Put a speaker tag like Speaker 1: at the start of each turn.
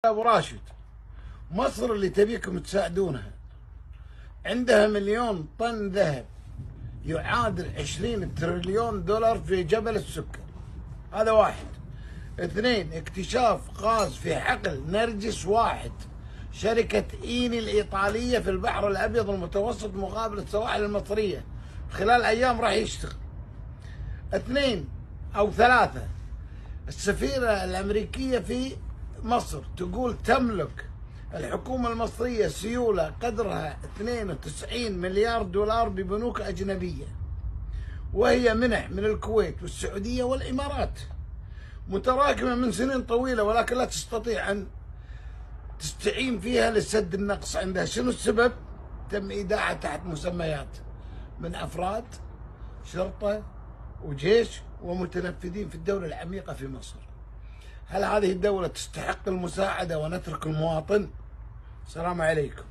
Speaker 1: ابو راشد، مصر اللي تبيكم تساعدونها عندها 1,000,000 طن ذهب يعادل 20 تريليون دولار في جبل السكر. هذا واحد. اثنين، اكتشاف غاز في حقل نرجس واحد شركة إيني الإيطالية في البحر الأبيض المتوسط مقابل السواحل المصرية خلال أيام راح يشتغل. اثنين أو ثلاثة، السفيرة الأمريكية في مصر تقول تملك الحكومة المصرية سيولة قدرها 92 مليار دولار ببنوك أجنبية، وهي منح من الكويت والسعودية والإمارات متراكمة من سنين طويلة، ولكن لا تستطيع أن تستعين فيها لسد النقص عندها. شنو السبب؟ تم إيداعها تحت مسميات من أفراد شرطة وجيش ومتنفذين في الدولة العميقة في مصر. هل هذه الدولة تستحق المساعدة ونترك المواطن؟ السلام عليكم.